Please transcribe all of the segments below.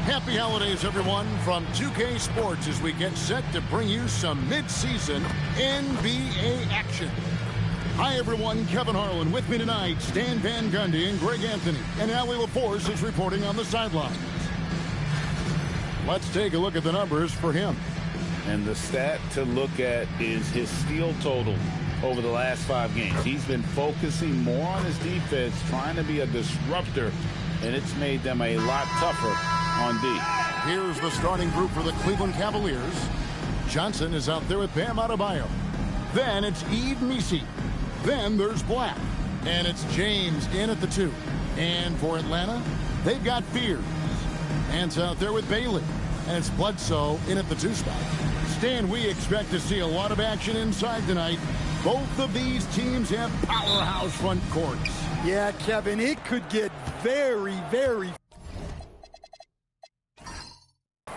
Happy holidays, everyone, from 2K Sports as we get set to bring you some mid-season NBA action. Hi, everyone. Kevin Harlan with me tonight. Stan Van Gundy and Greg Anthony. And Ali LaForce is reporting on the sidelines. Let's take a look at the numbers for him. And the stat to look at is his steal total over the last 5 games. He's been focusing more on his defense, trying to be a disruptor, and it's made them a lot tougher on D. Here's the starting group for the Cleveland Cavaliers. Johnson is out there with Bam Adebayo. Then it's Yves Missi. Then there's Black. And it's James in at the 2. And for Atlanta, they've got Fears. Ant's out there with Bailey. And it's Bledsoe in at the 2 spot. Stan, we expect to see a lot of action inside tonight. Both of these teams have powerhouse front courts. Yeah, Kevin, it could get very, very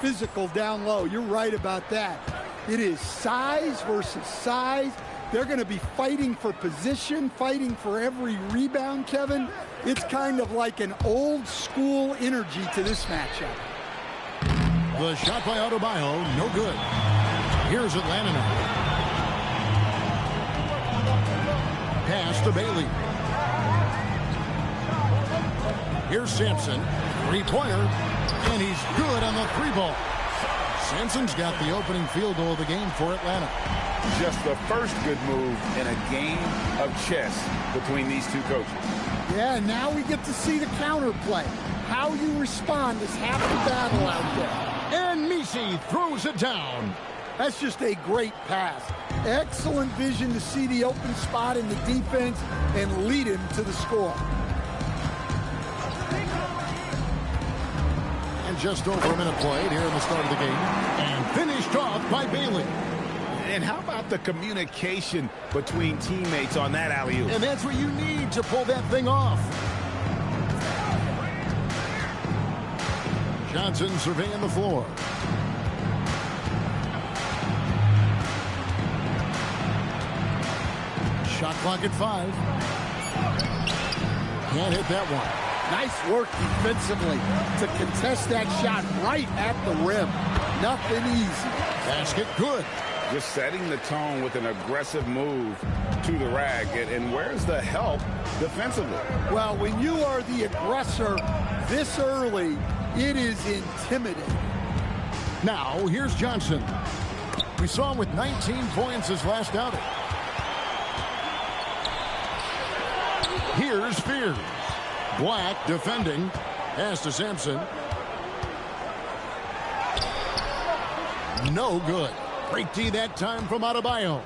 physical down low. You're right about that. It is size versus size. They're going to be fighting for position, fighting for every rebound, Kevin. It's kind of like an old school energy to this matchup. The shot by Adebayo, no good. Here's Atlanta now. Pass to Bailey. Here's Sampson. Three-pointer. And he's good on the 3-ball. Sampson's got the opening field goal of the game for Atlanta. Just the first good move in a game of chess between these two coaches. Yeah, now we get to see the counterplay. How you respond is half the battle out there. And Missi throws it down. That's just a great pass. Excellent vision to see the open spot in the defense and lead him to the score. And just over a minute played here in the start of the game. And finished off by Bailey. And how about the communication between teammates on that alley-oop? And that's what you need to pull that thing off. Johnson surveying the floor. Shot clock at 5. Can't hit that one. Nice work defensively to contest that shot right at the rim. Nothing easy. Basket good. Just setting the tone with an aggressive move to the rack. And where's the help defensively? Well, when you are the aggressor this early, it is intimidating. Now, here's Johnson. We saw him with 19 points his last outing. Here's Fears. Black defending. Pass to Sampson. No good. Great D that time from Adebayo.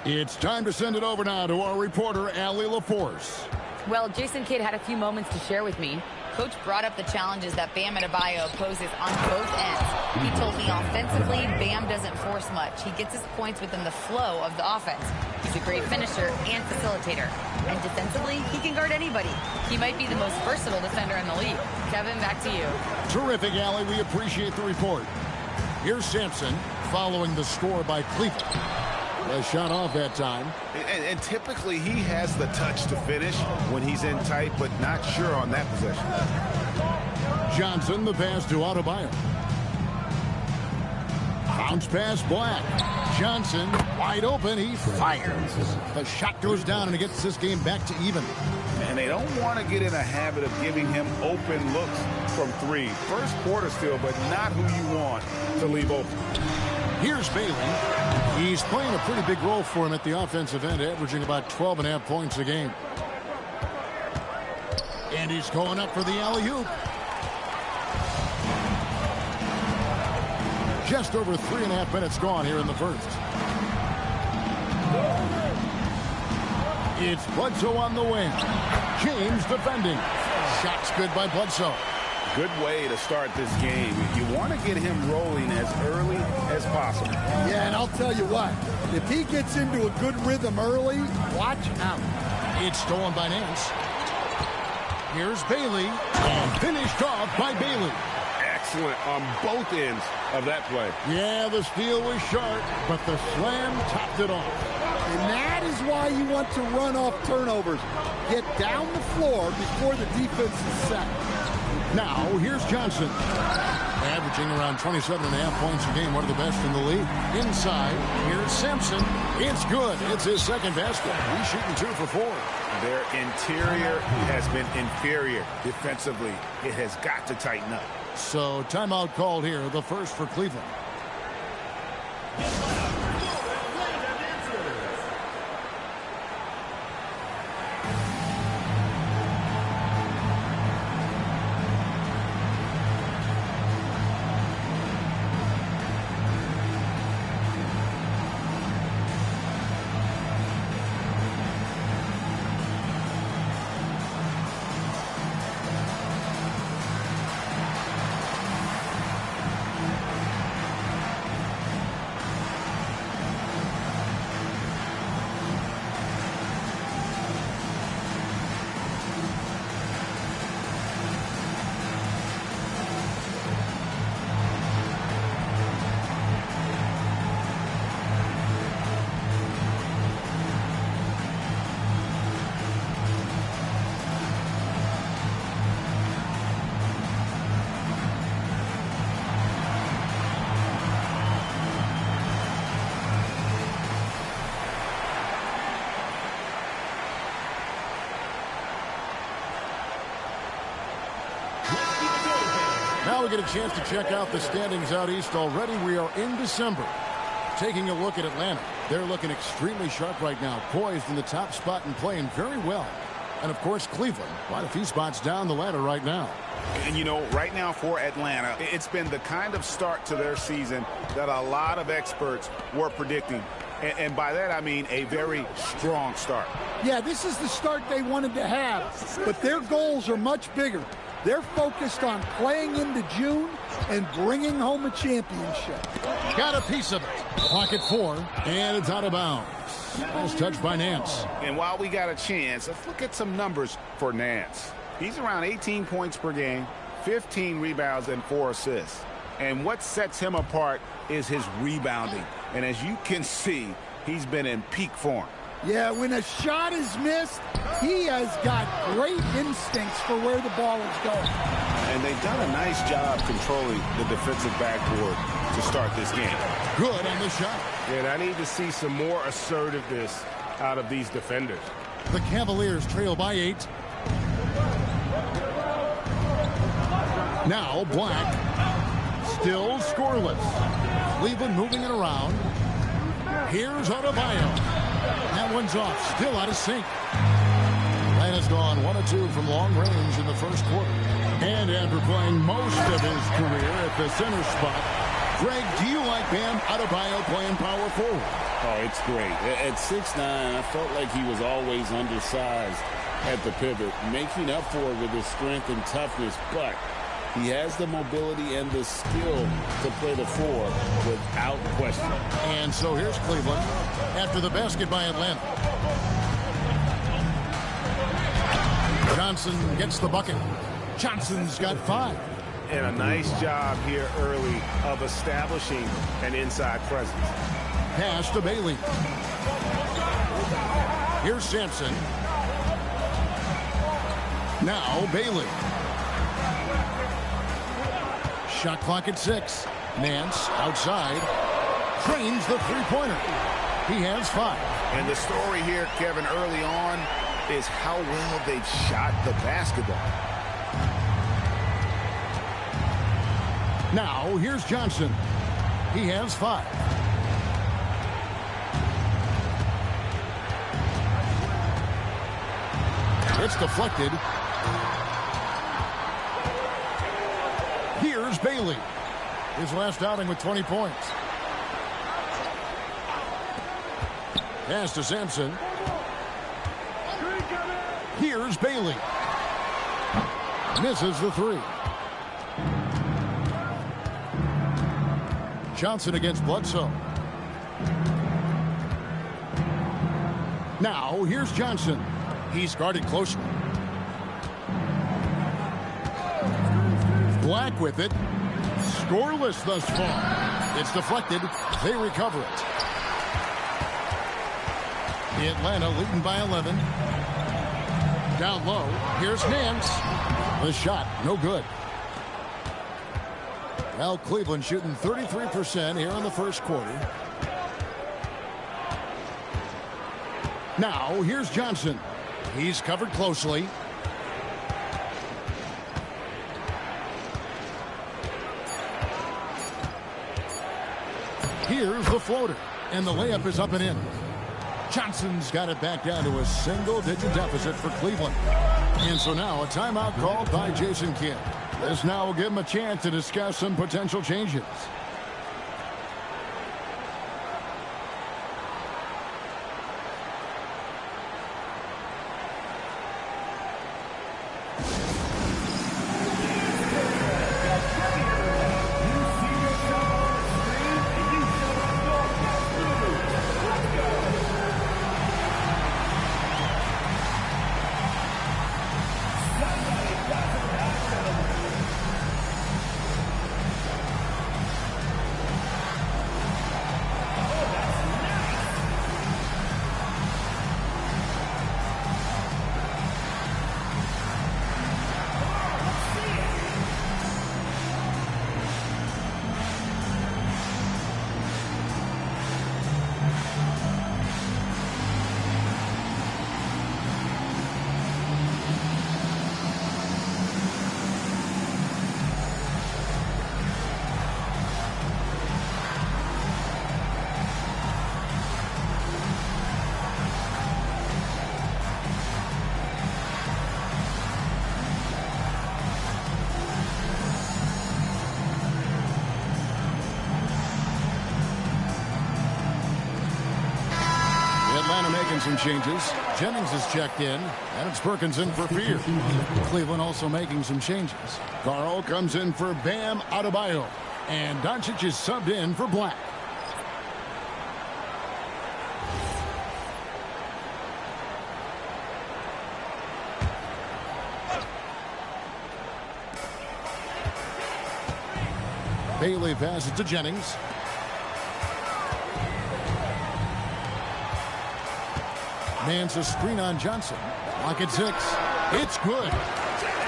It's time to send it over now to our reporter, Ali LaForce. Well, Jason Kidd had a few moments to share with me. Coach brought up the challenges that Bam Adebayo poses on both ends. He told me offensively, Bam doesn't force much. He gets his points within the flow of the offense. He's a great finisher and facilitator. And defensively, he can guard anybody. He might be the most versatile defender in the league. Kevin, back to you. Terrific, Ali. We appreciate the report. Here's Sampson following the score by Cleveland. A shot off that time. And typically he has the touch to finish when he's in tight, but not sure on that possession. Johnson, the pass to Adebayo. Bounce pass, Black. Johnson, wide open, he fires. The shot goes down and it gets this game back to even. And they don't want to get in a habit of giving him open looks from 3. First quarter still, but not who you want to leave open. Here's Bailey. He's playing a pretty big role for him at the offensive end, averaging about 12.5 points a game. And he's going up for the alley-oop. Just over 3.5 minutes gone here in the first. It's Bledsoe on the wing. James defending. Shots good by Bledsoe. Good way to start this game. You want to get him rolling as early as possible. Yeah, and I'll tell you what, if he gets into a good rhythm early, watch out. It's stolen by Nance. Here's Bailey, and finished off by Bailey. Excellent on both ends of that play. Yeah, the steal was sharp, but the slam topped it off. And that is why you want to run off turnovers. Get down the floor before the defense is set. Now, here's Johnson. Averaging around 27.5 points a game, one of the best in the league. Inside, here's Simpson. It's good. It's his second basket. He's shooting 2 for 4. Their interior has been inferior defensively. It has got to tighten up. So timeout called here, the first for Cleveland. Now we get a chance to check out the standings out east already. We are in December. Taking a look at Atlanta. They're looking extremely sharp right now, poised in the top spot and playing very well. And, of course, Cleveland, quite a few spots down the ladder right now. And, you know, right now for Atlanta, it's been the kind of start to their season that a lot of experts were predicting. And by that, I mean a very strong start. Yeah, this is the start they wanted to have, but their goals are much bigger. They're focused on playing into June and bringing home a championship. Got a piece of it. Clock at 4, and it's out of bounds. Nice touch by Nance. And while we got a chance, let's look at some numbers for Nance. He's around 18 points per game, 15 rebounds, and 4 assists. And what sets him apart is his rebounding. And as you can see, he's been in peak form. Yeah, when a shot is missed, he has got great instincts for where the ball is going. And they've done a nice job controlling the defensive backboard to start this game. Good on the shot. And I need to see some more assertiveness out of these defenders. The Cavaliers trail by 8. Now Black. Still scoreless. Cleveland moving it around. Here's Adebayo. That one's off. Still out of sync. Atlanta's gone 1 of 2 from long range in the first quarter. And after playing most of his career at the center spot, Greg, do you like Bam Adebayo playing power forward? Oh, it's great. At 6'9", I felt like he was always undersized at the pivot, making up for it with his strength and toughness, but he has the mobility and the skill to play the 4 without question. And so here's Cleveland after the basket by Atlanta. Johnson gets the bucket. Johnson's got 5. And a nice job here early of establishing an inside presence. Pass to Bailey. Here's Sampson. Now Bailey. Shot clock at 6. Nance outside. Trains the three-pointer. He has 5. And the story here, Kevin, early on is how well they've shot the basketball. Now here's Johnson. He has 5. It's deflected. Here's Bailey. His last outing with 20 points. Pass to Sampson. Here's Bailey. Misses the 3. Johnson against Bledsoe. Now here's Johnson. He's guarded closely. Black with it. Scoreless thus far. It's deflected. They recover it. Atlanta leading by 11. Down low. Here's Nance. The shot, no good. Well, Cleveland shooting 33% here in the first quarter. Now, here's Johnson. He's covered closely. Here's the floater, and the layup is up and in. Johnson's got it back down to a single-digit deficit for Cleveland. And so now a timeout called by Jason Kidd. This now will give him a chance to discuss some potential changes. Making some changes. Jennings is checked in, and it's Perkins in for Fear. Cleveland also making some changes. Carl comes in for Bam Adebayo, and Doncic is subbed in for Black. Bailey passes to Jennings. Man's a screen on Johnson. Lock at 6. It's good.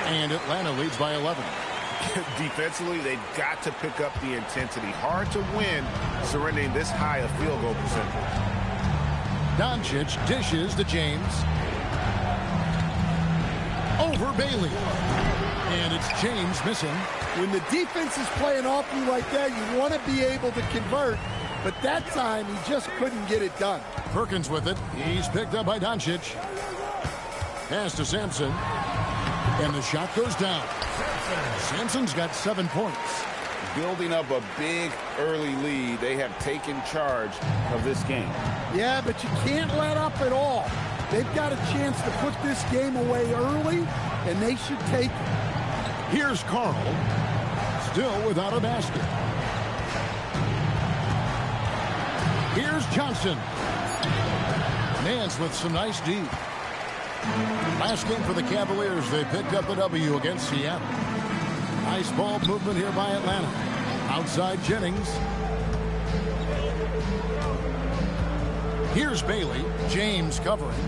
And Atlanta leads by 11. Defensively, they've got to pick up the intensity. Hard to win surrendering this high a field goal percentage. Doncic dishes to James. Over Bailey. And it's James missing. When the defense is playing off you like that, you want to be able to convert. But that time, he just couldn't get it done. Perkins with it. He's picked up by Doncic. Pass to Sampson. And the shot goes down. Sampson's got 7 points. Building up a big early lead. They have taken charge of this game. Yeah, but you can't let up at all. They've got a chance to put this game away early, and they should take it. Here's Carl. Still without a basket. Here's Johnson. Nance with some nice D. Last game for the Cavaliers, they picked up the W against Seattle. Nice ball movement here by Atlanta. Outside Jennings. Here's Bailey. James covering.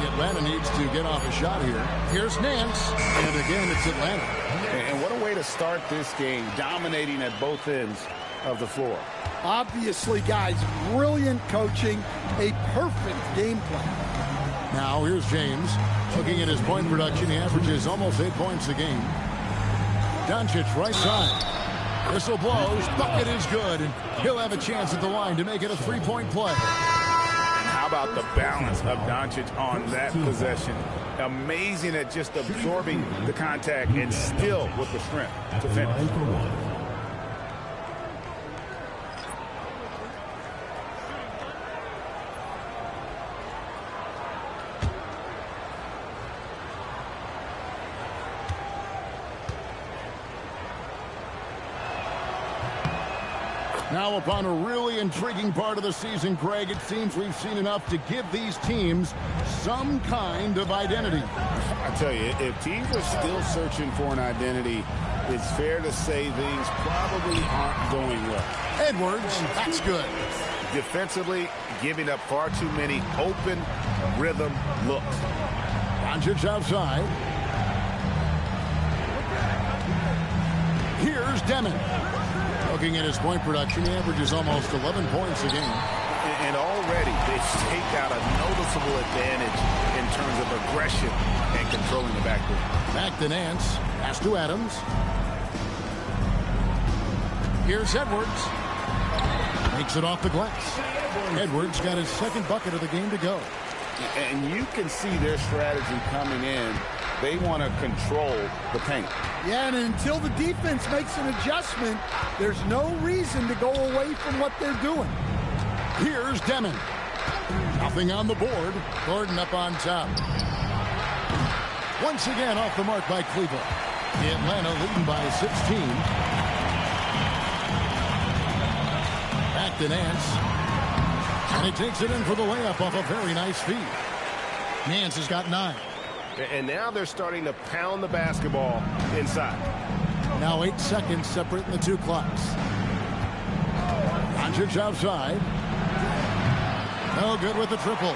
Atlanta needs to get off a shot here. Here's Nance. And again, it's Atlanta. And what a way to start this game, dominating at both ends of the floor. Obviously, guys, brilliant coaching, a perfect game plan. Now here's James. Looking at his point production, he averages almost 8 points a game. Doncic right side. Whistle blows. Bucket is good. And he'll have a chance at the line to make it a 3-point play. How about the balance of Doncic on that possession? Amazing at just absorbing the contact and still with the strength to finish. Now upon a really intriguing part of the season, Greg, it seems we've seen enough to give these teams some kind of identity. I tell you, if teams are still searching for an identity, it's fair to say things probably aren't going well. Edwards, that's good. Defensively, giving up far too many open rhythm looks. Doncic outside. Demon. Looking at his point production, he averages almost 11 points a game. And already they've staked out a noticeable advantage in terms of aggression and controlling the backcourt. Back to Nance. Pass to Adams. Here's Edwards. Makes it off the glass. Edwards got his second bucket of the game to go. And you can see their strategy coming in. They want to control the paint. Yeah, and until the defense makes an adjustment, there's no reason to go away from what they're doing. Here's Demon. Nothing on the board. Gordon up on top. Once again off the mark by Cleveland. Atlanta leading by 16. Back to Nance. And he takes it in for the layup off a very nice feed. Nance has got 9. And now they're starting to pound the basketball inside. Now 8 seconds separating the two clocks. Doncic outside. No good with the triple.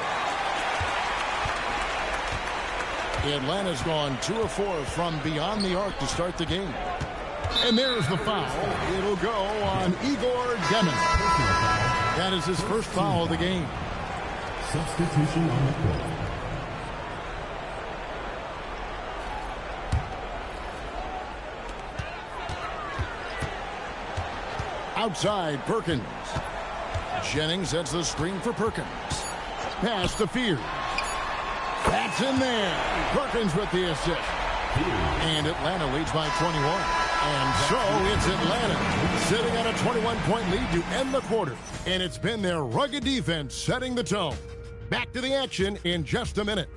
Atlanta's gone 2 of 4 from beyond the arc to start the game. And there's the foul. It'll go on Igor Demon. That is his first foul of the game. Substitution on the court. Outside, Perkins. Jennings sets the screen for Perkins. Pass to Fears. That's in there. Perkins with the assist. And Atlanta leads by 21. And so it's Atlanta sitting at a 21-point lead to end the quarter. And it's been their rugged defense setting the tone. Back to the action in just a minute.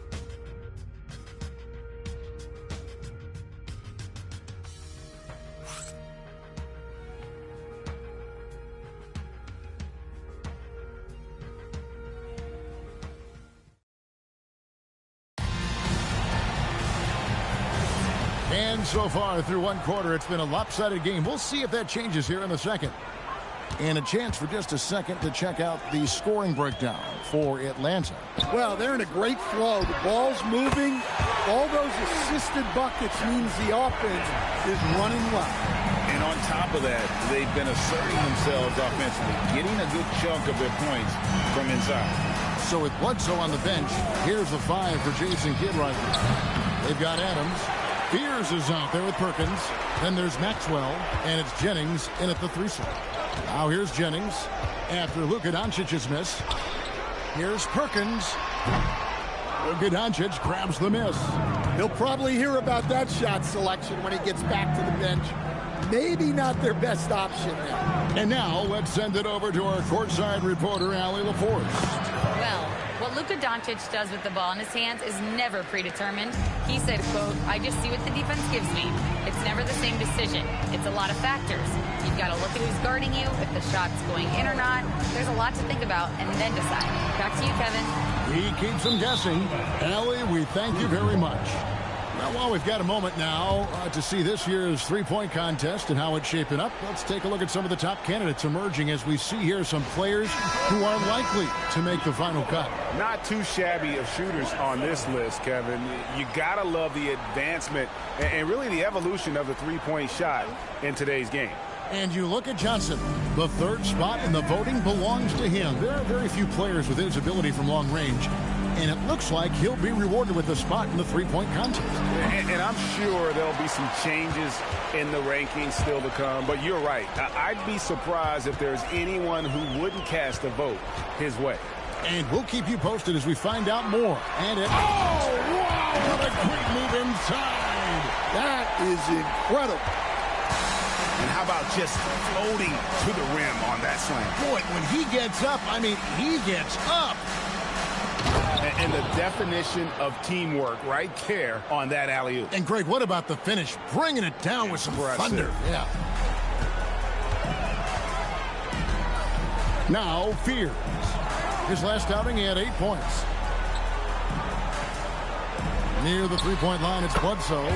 And so far through one quarter, it's been a lopsided game. We'll see if that changes here in the second. And a chance for just a second to check out the scoring breakdown for Atlanta. Well, they're in a great flow. The ball's moving. All those assisted buckets means the offense is running well. And on top of that, they've been asserting themselves offensively, getting a good chunk of their points from inside. So with Bledsoe on the bench, here's the 5 for Jason Kidd right now. They've got Adams. Fears is out there with Perkins. Then there's Maxwell, and it's Jennings in at the 3 slot. Now here's Jennings after Luka Doncic's miss. Here's Perkins. Luka Doncic grabs the miss. He'll probably hear about that shot selection when he gets back to the bench. Maybe not their best option there. And now let's send it over to our courtside reporter, Allie LaForce. Well, what Luka Doncic does with the ball in his hands is never predetermined. He said, quote, "I just see what the defense gives me. It's never the same decision. It's a lot of factors. You've got to look at who's guarding you, if the shot's going in or not. There's a lot to think about and then decide." Back to you, Kevin. He keeps them guessing. Allie, we thank you very much. Well, we've got a moment now to see this year's three-point contest and how it's shaping up. Let's take a look at some of the top candidates emerging as we see here some players who are likely to make the final cut. Not too shabby of shooters on this list, Kevin. You got to love the advancement and really the evolution of the three-point shot in today's game. And you look at Johnson. The 3rd spot in the voting belongs to him. There are very few players with his ability from long range. And it looks like he'll be rewarded with a spot in the three-point contest. And I'm sure there'll be some changes in the rankings still to come. But you're right. I'd be surprised if there's anyone who wouldn't cast a vote his way. And we'll keep you posted as we find out more. And it... Oh, wow! What a quick move inside! That is incredible. And how about just floating to the rim on that slam? Boy, when he gets up, I mean, he gets up. And the definition of teamwork right there on that alley-oop. And Greg, what about the finish? Bringing it down with some thunder. Yeah. Now, Fears. His last outing, he had 8 points. Near the three-point line, it's Bledsoe.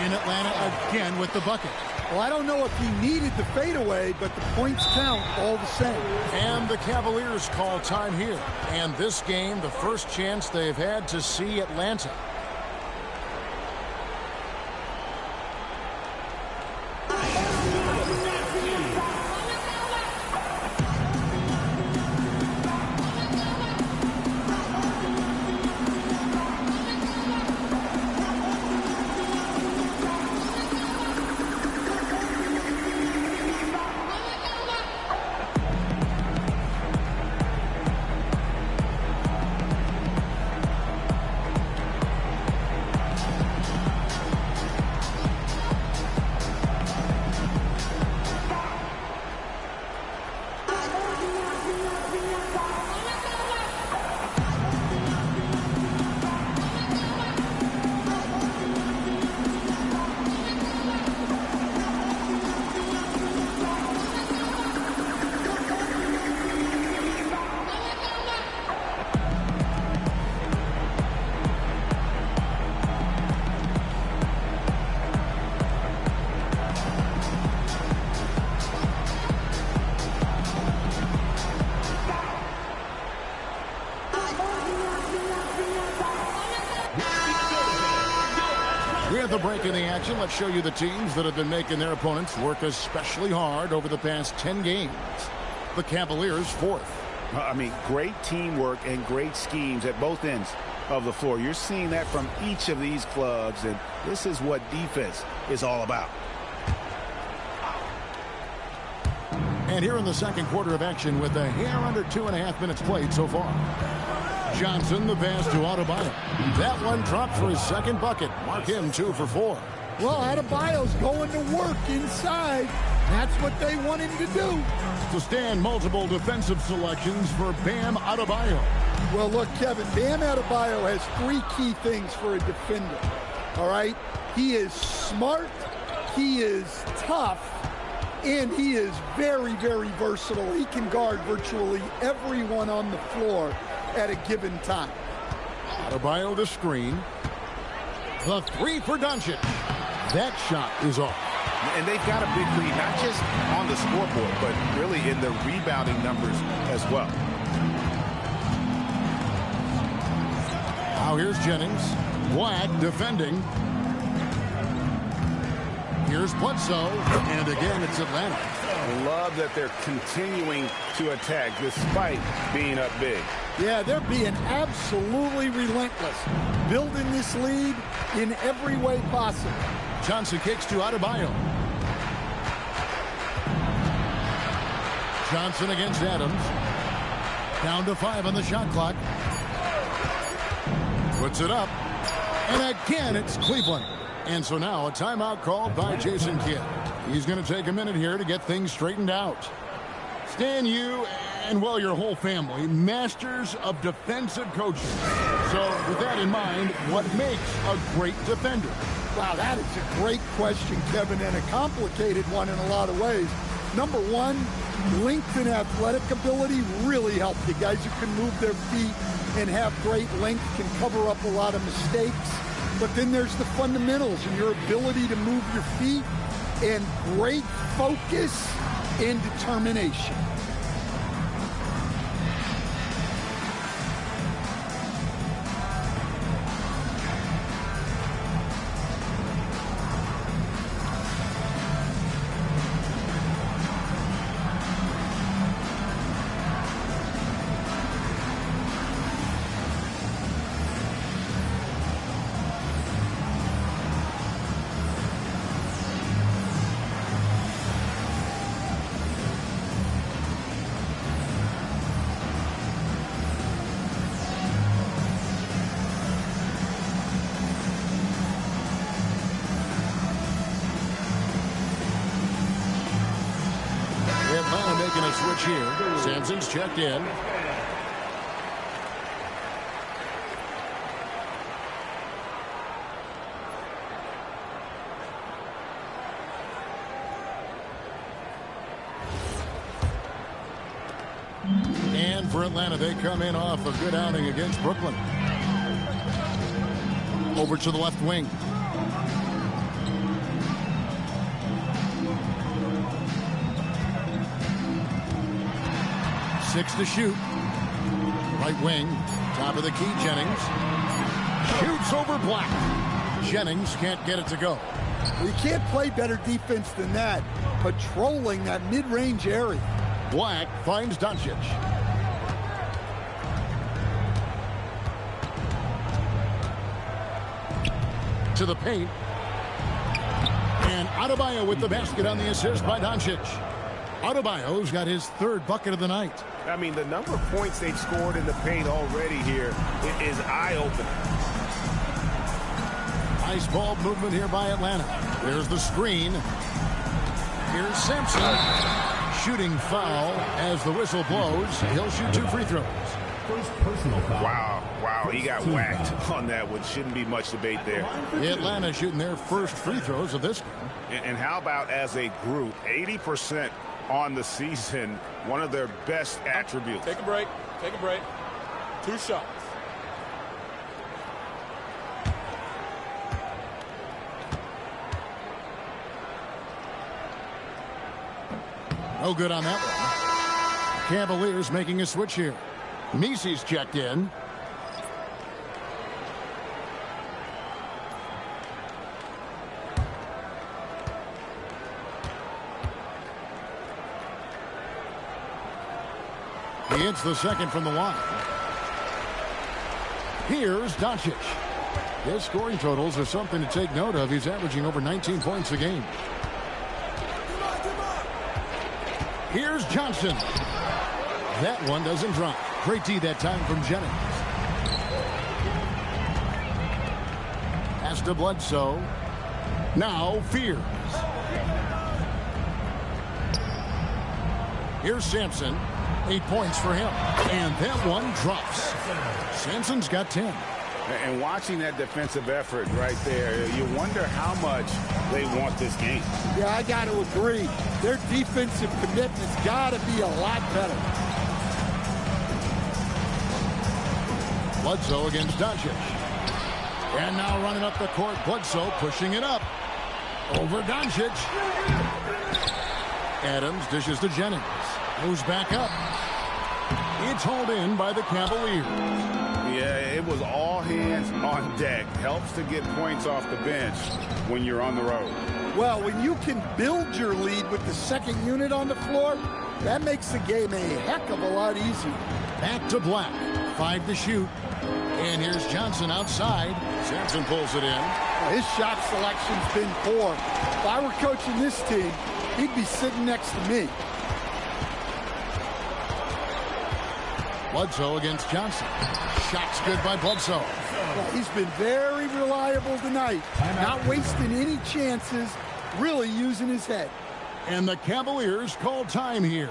In Atlanta again with the bucket. Well, I don't know if he needed the fadeaway, but the points count all the same. And the Cavaliers call time here. And this game, the first chance they've had to see Atlanta. break in the action, let's show you the teams that have been making their opponents work especially hard over the past 10 games. The Cavaliers, fourth. I mean, great teamwork and great schemes at both ends of the floor. You're seeing that from each of these clubs, and this is what defense is all about. And here in the second quarter of action with a hair under 2.5 minutes played so far. Johnson, the pass to Adebayo. That one dropped for his second bucket. Mark him 2 for 4. Well, Adebayo's going to work inside. That's what they want him to do. To stand multiple defensive selections for Bam Adebayo. Well, look, Kevin, Bam Adebayo has 3 key things for a defender. All right? He is smart, he is tough, and he is very, very versatile. He can guard virtually everyone on the floor at a given time. Adebayo the screen. The 3 for Doncic. That shot is off. And they've got a big lead, not just on the scoreboard, but really in the rebounding numbers as well. Now here's Jennings. Black defending. Here's Bledsoe. And again, it's Atlanta. I love that they're continuing to attack despite being up big. Yeah, they're being absolutely relentless, building this lead in every way possible. Johnson kicks to Adebayo. Johnson against Adams. Down to 5 on the shot clock. Puts it up. And again, it's Cleveland. And so now a timeout called by Jason Kidd. He's going to take a minute here to get things straightened out. Stan, you and, well, your whole family, masters of defensive coaching. So with that in mind, what makes a great defender? Wow, that is a great question, Kevin, and a complicated one in a lot of ways. Number one, length and athletic ability really help you. Guys who can move their feet and have great length can cover up a lot of mistakes. But then there's the fundamentals and your ability to move your feet and great focus and determination. Making a switch here. Sampson's checked in. And for Atlanta, they come in off a good outing against Brooklyn. Over to the left wing. Six to shoot. Right wing. Top of the key, Jennings. Shoots over Black. Jennings can't get it to go. You can't play better defense than that. Patrolling that mid-range area. Black finds Doncic. To the paint. And Adebayo with the basket on the assist by Doncic. Adebayo's got his 3rd bucket of the night. I mean, the number of points they've scored in the paint already here is eye-opening. Nice ball movement here by Atlanta. There's the screen. Here's Sampson. Shooting foul as the whistle blows. He'll shoot 2 free throws. First personal foul. Wow, he got whacked on that one. Shouldn't be much debate there. Atlanta shooting their first free throws of this game. And how about as a group, 80% on the season, one of their best attributes. Take a break. Take a break. 2 shots. No good on that one. Cavaliers making a switch here. Mesey's checked in. He hits the second from the line. Here's Doncic. His scoring totals are something to take note of. He's averaging over 19 points a game. Here's Johnson. That one doesn't drop. Great D that time from Jennings. Pass to Bledsoe. Now Fears. Here's Sampson. 8 points for him. And that one drops. Sampson's got 10. And watching that defensive effort right there, you wonder how much they want this game. Yeah, I got to agree. Their defensive commitment's got to be a lot better. Bledsoe against Doncic. And now running up the court, Bledsoe pushing it up. Over Doncic. Adams dishes to Jennings. Moves back up. It's hauled in by the Cavaliers. Yeah, it was all hands on deck. Helps to get points off the bench when you're on the road. Well, when you can build your lead with the second unit on the floor, that makes the game a heck of a lot easier. Back to Black. 5 to shoot. And here's Johnson outside. Sampson pulls it in. His shot selection's been poor. If I were coaching this team, he'd be sitting next to me. Bledsoe against Johnson. Shots good by Bledsoe. Well, he's been very reliable tonight. Not wasting any chances, really using his head. And the Cavaliers call time here.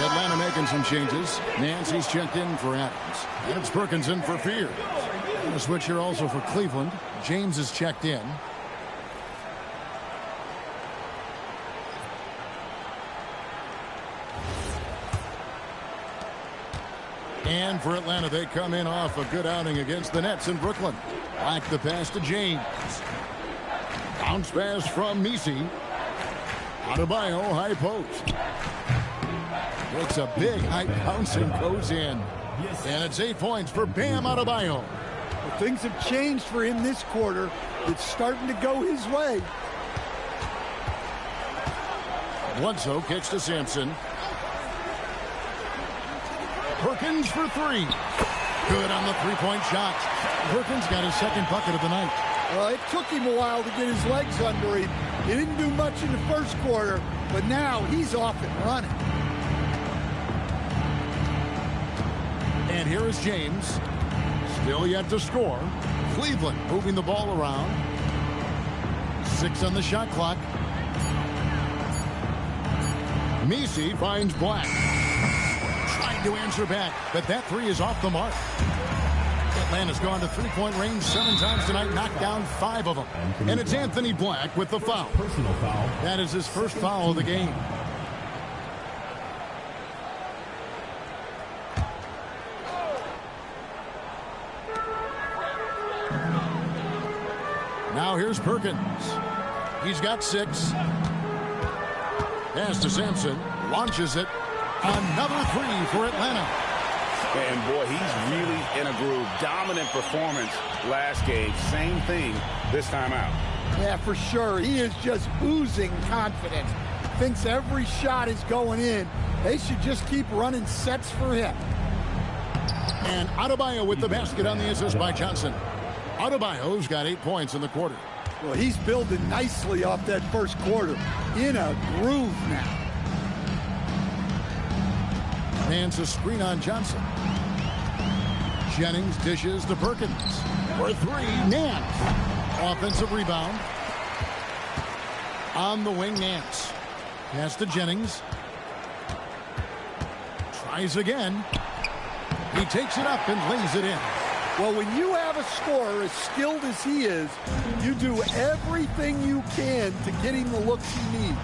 Atlanta making some changes. Nancy's checked in for Adams. And it's Perkins in for Fears. And a switch here also for Cleveland. James is checked in. And for Atlanta, they come in off a good outing against the Nets in Brooklyn. Like the pass to James. Bounce pass from Misi. Adebayo, high post. Makes a big high bounce and goes in. And it's 8 points for Bam Adebayo. Well, things have changed for him this quarter. It's starting to go his way. Bledsoe kicks to Sampson. Perkins for 3. Good on the three-point shot. Perkins got his second bucket of the night. Well, it took him a while to get his legs under him. He didn't do much in the first quarter, but now he's off and running. And here is James. Still yet to score. Cleveland moving the ball around. 6 on the shot clock. Misi finds Black. Trying to answer back, but that 3 is off the mark. Atlanta's gone to three-point range 7 times tonight, knocked down 5 of them. And it's Anthony Black with the foul. Personal foul. That is his first foul of the game. Now here's Perkins. He's got 6. Pass to Sampson. Launches it. Another 3 for Atlanta. And boy, he's really in a groove. Dominant performance last game. Same thing this time out. Yeah, for sure. He is just oozing confidence. Thinks every shot is going in, They should just keep running sets for him. And Adebayo with the basket on the assist by Johnson. Adebayo's got 8 points in the quarter. Well, he's building nicely off that first quarter. In a groove now. Nance a screen on Johnson. Jennings dishes to Perkins. For 3, Nance. Offensive rebound. On the wing, Nance. Pass to Jennings. Tries again. He takes it up and lays it in. Well, when you have a scorer as skilled as he is, you do everything you can to get him the looks he needs.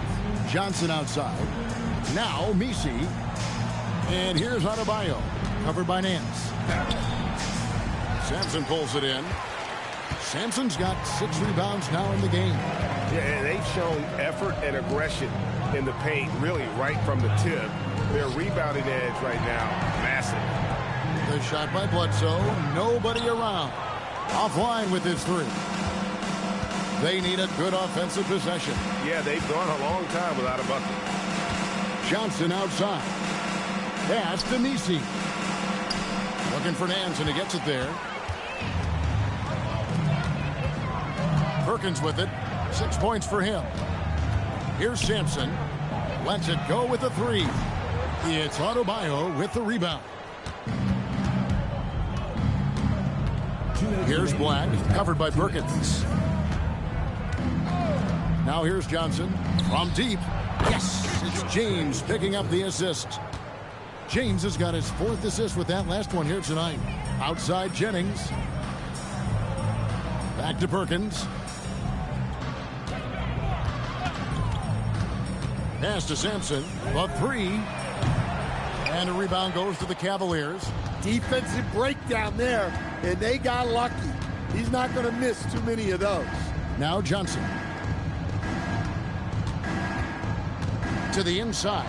Johnson outside. Now Misi. And here's Adebayo. Covered by Nance. Sampson pulls it in. Sampson's got 6 rebounds now in the game. Yeah, they've shown effort and aggression in the paint, really right from the tip. Their rebounding edge right now, massive. The shot by Bledsoe. Nobody around. Offline with his 3. They need a good offensive possession. Yeah, they've gone a long time without a bucket. Johnson outside. Pass to Misi. Looking for Nance, and he gets it there. Perkins with it. 6 points for him. Here's Sampson. Lets it go with the 3. It's Adebayo with the rebound. Here's Black, covered by Perkins. Now here's Johnson from deep. Yes, it's James picking up the assist. James has got his 4th assist with that last one here tonight. Outside Jennings. Back to Perkins. Pass to Sampson. The 3. And a rebound goes to the Cavaliers. Defensive breakdown there, and they got lucky. He's not going to miss too many of those. Now Johnson. To the inside.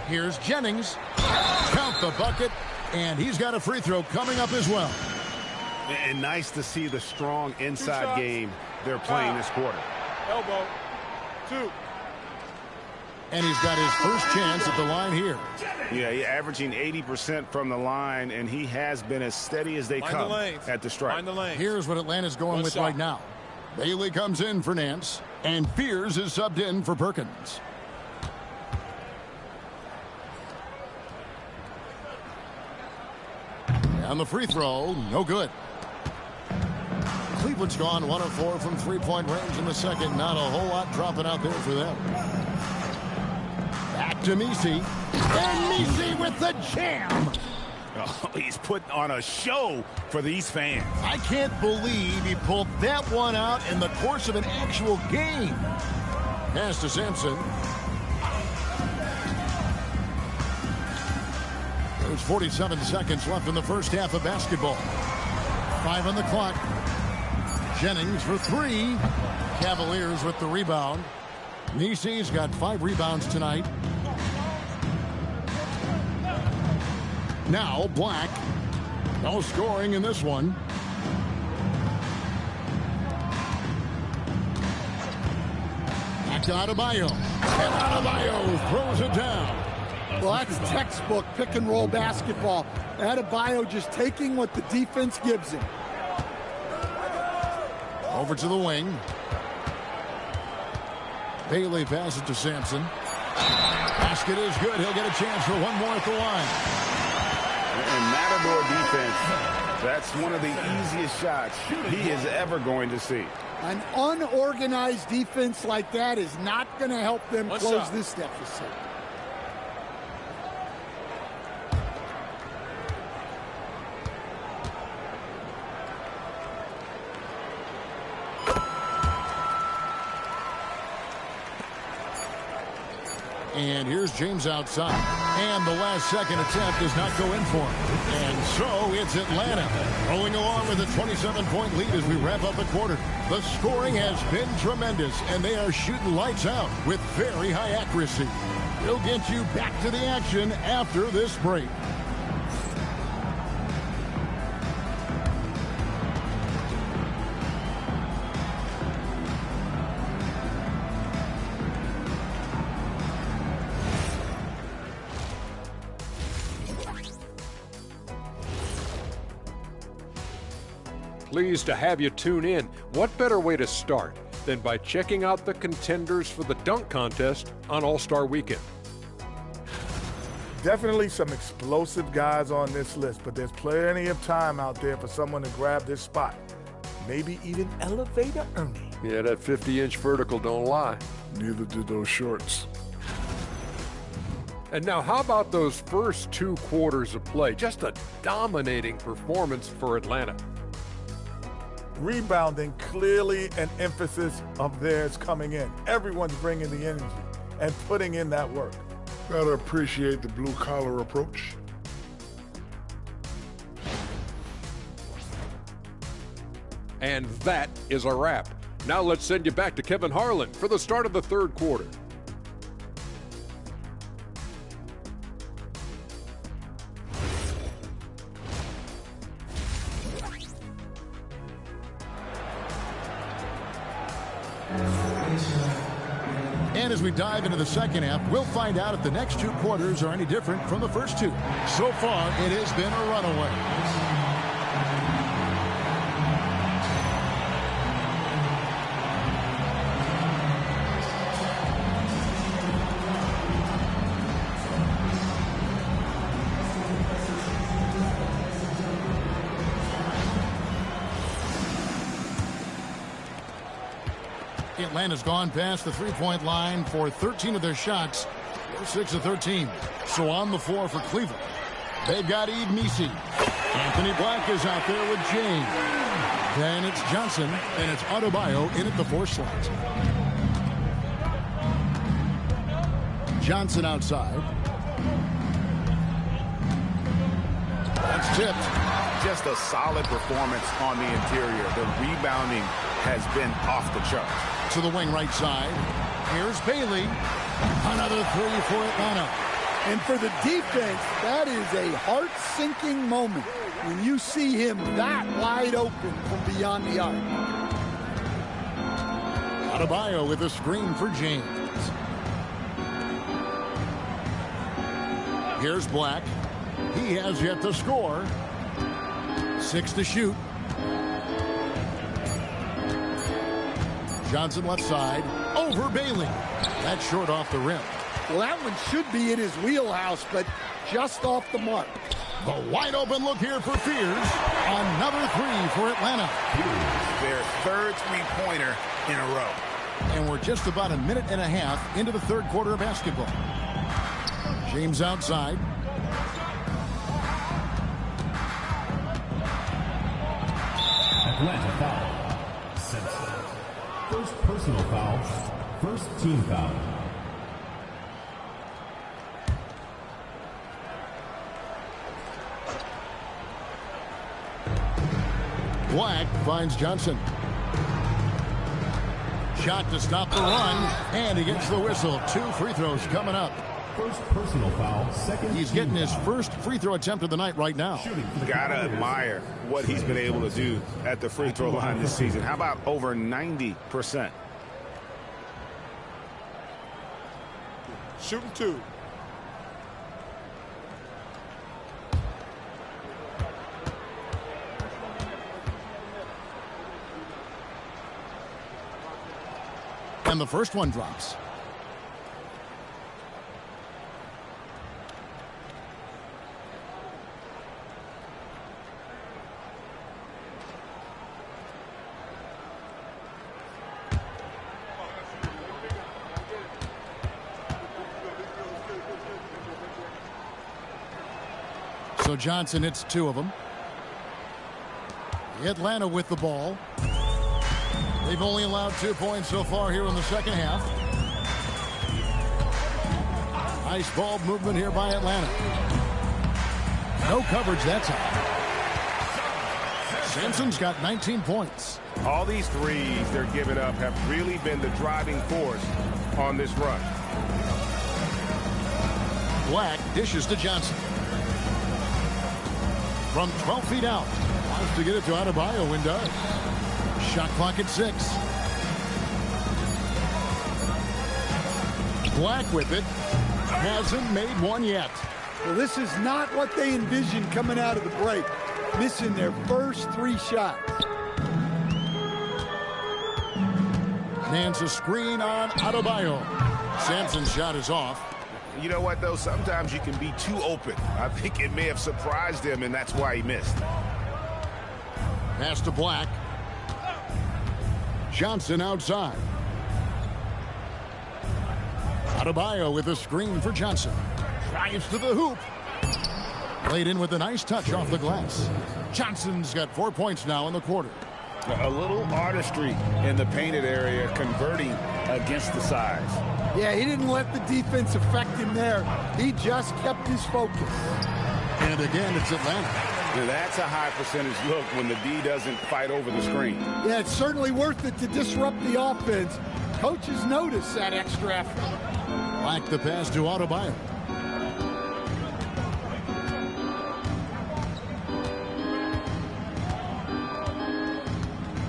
Here's Jennings. Count the bucket, and he's got a free throw coming up as well. And nice to see the strong inside game they're playing this quarter. Elbow. 2. And he's got his first chance at the line here. Yeah, he's averaging 80% from the line, and he has been as steady as they come at the stripe. Find the lane. Here's what Atlanta's going with right now. Bailey comes in for Nance, and Fears is subbed in for Perkins. And the free throw, no good. Cleveland's gone 1 of 4 from 3-point range in the second. Not a whole lot dropping out there for them. Back to Misi. And Misi with the jam. Oh, he's putting on a show for these fans. I can't believe he pulled that one out in the course of an actual game. Pass to Sampson. There's 47 seconds left in the first half of basketball. 5 on the clock. Jennings for 3. Cavaliers with the rebound. Misi's got 5 rebounds tonight. Now Black. No scoring in this one. Back to Adebayo. And Adebayo throws it down. Well, that's textbook pick-and-roll basketball. Adebayo just taking what the defense gives him. Over to the wing. Bailey passes to Sampson. Basket is good. He'll get a chance for one more at the line. And Matador defense, that's one of the easiest shots he is ever going to see. An unorganized defense like that is not going to help them close this deficit. And here's James outside. And the last second attempt does not go in for him. And so it's Atlanta rolling along with a 27-point lead as we wrap up the quarter. The scoring has been tremendous, and they are shooting lights out with very high accuracy. We'll get you back to the action after this break. Pleased to have you tune in. What better way to start than by checking out the contenders for the dunk contest on All-Star Weekend? Definitely some explosive guys on this list, but there's plenty of time out there for someone to grab this spot. Maybe even Elevator Ernie. Yeah, that 50-inch vertical don't lie. Neither do those shorts. And now how about those first 2 quarters of play? Just a dominating performance for Atlanta. Rebounding, clearly an emphasis of theirs coming in. Everyone's bringing the energy and putting in that work. Gotta appreciate the blue-collar approach. And that is a wrap. Now let's send you back to Kevin Harlan for the start of the 3rd quarter. And as we dive into the second half, we'll find out if the next 2 quarters are any different from the first 2. So far, it has been a runaway. Atlanta's gone past the three-point line for 13 of their shots. They're 6 of 13. So on the floor for Cleveland, they've got Eve Misi. Anthony Black is out there with James. Then it's Johnson, and it's Adebayo in at the 4 slot. Johnson outside. That's tipped. Just a solid performance on the interior. The rebounding has been off the charts. To the wing right side. Here's Bailey. Another 3 for Atlanta. And for the defense, that is a heart-sinking moment when you see him that wide open from beyond the arc. Adebayo with a screen for James. Here's Black. He has yet to score. 6 to shoot. Johnson left side. Over Bailey. That's short off the rim. Well, that one should be in his wheelhouse, but just off the mark. The wide open look here for Fears. Another 3 for Atlanta. Their 3rd three-pointer in a row. And we're just about a minute and a half into the 3rd quarter of basketball. James outside. Atlanta foul. Simpson. First personal foul. First team foul. Black finds Johnson. Shot to stop the run, and he gets the whistle. 2 free throws coming up. First personal foul, second. He's getting his first free throw attempt of the night right now. Gotta admire what he's been able to do at the free throw line this season. How about over 90%? Shooting 2. And the first one drops. So Johnson hits 2 of them. Atlanta with the ball. They've only allowed 2 points so far here in the second half. Nice ball movement here by Atlanta. No coverage that time. Simpson's got 19 points. All these threes they're giving up have really been the driving force on this run. Black dishes to Johnson. From 12 feet out. Wants to get it to Adebayo and does. Shot clock at 6. Black with it. Hasn't made one yet. Well, this is not what they envisioned coming out of the break. Missing their first 3 shots. Hands a screen on Adebayo. Sampson's shot is off. You know what, though? Sometimes you can be too open. I think it may have surprised him, and that's why he missed. Pass to Black. Johnson outside. Adebayo with a screen for Johnson. Drives to the hoop. Played in with a nice touch off the glass. Johnson's got 4 points now in the quarter. A little artistry in the painted area, converting against the size. Yeah, he didn't let the defense affect him there. He just kept his focus. And again, it's Atlanta. Now, that's a high percentage look when the D doesn't fight over the screen. Yeah, it's certainly worth it to disrupt the offense. Coaches notice that extra effort. Black the pass to Adebayo.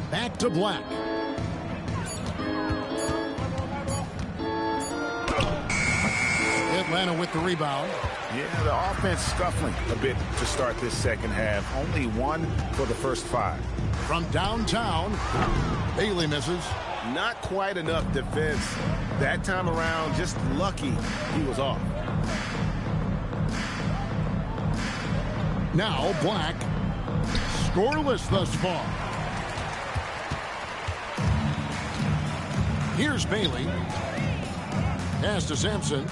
Back to Black. Atlanta with the rebound. Yeah, the offense scuffling a bit to start this second half. Only one for the first 5. From downtown, Bailey misses. Not quite enough defense that time around. Just lucky he was off. Now Black. Scoreless thus far. Here's Bailey. Pass to Sampson.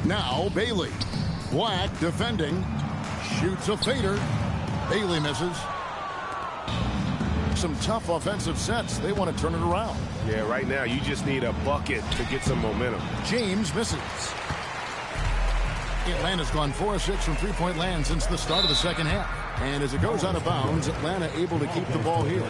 Now Bailey. Black defending. Shoots a fader. Bailey misses. Some tough offensive sets. They want to turn it around. Yeah, right now you just need a bucket to get some momentum. James misses. Atlanta's gone 4 of 6 from three-point land since the start of the second half. And as it goes out of bounds, Atlanta able to keep the ball here.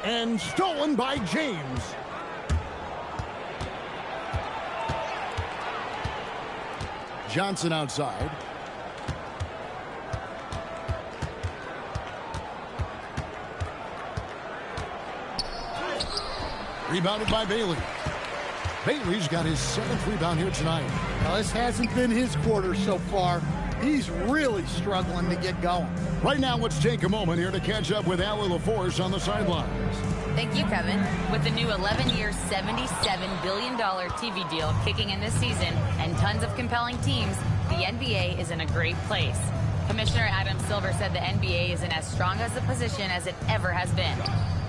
And stolen by James. Johnson outside. Rebounded by Bailey. Bailey's got his 7th rebound here tonight. Now, this hasn't been his quarter so far. He's really struggling to get going. Right now, let's take a moment here to catch up with Allie LaForce on the sidelines. Thank you, Kevin. With the new 11-year, $77 billion TV deal kicking in this season and tons of compelling teams, the NBA is in a great place. Commissioner Adam Silver said the NBA is in as strong as a position as it ever has been.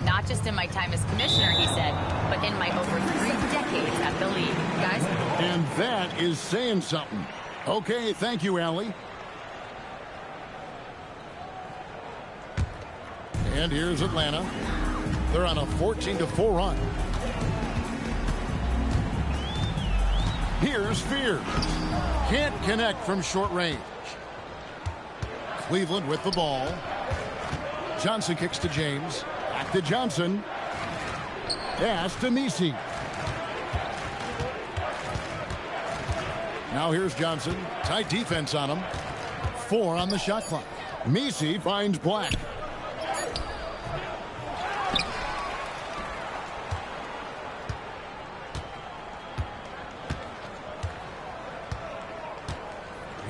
Not just in my time as commissioner, he said, but in my over 3 decades at the league. Guys? And that is saying something. Okay, thank you, Allie. And here's Atlanta. They're on a 14-4 run. Here's Fears. Can't connect from short range. Cleveland with the ball. Johnson kicks to James. Back to Johnson. Pass to Nisi. Now here's Johnson. Tight defense on him. 4 on the shot clock. Nisi finds Black.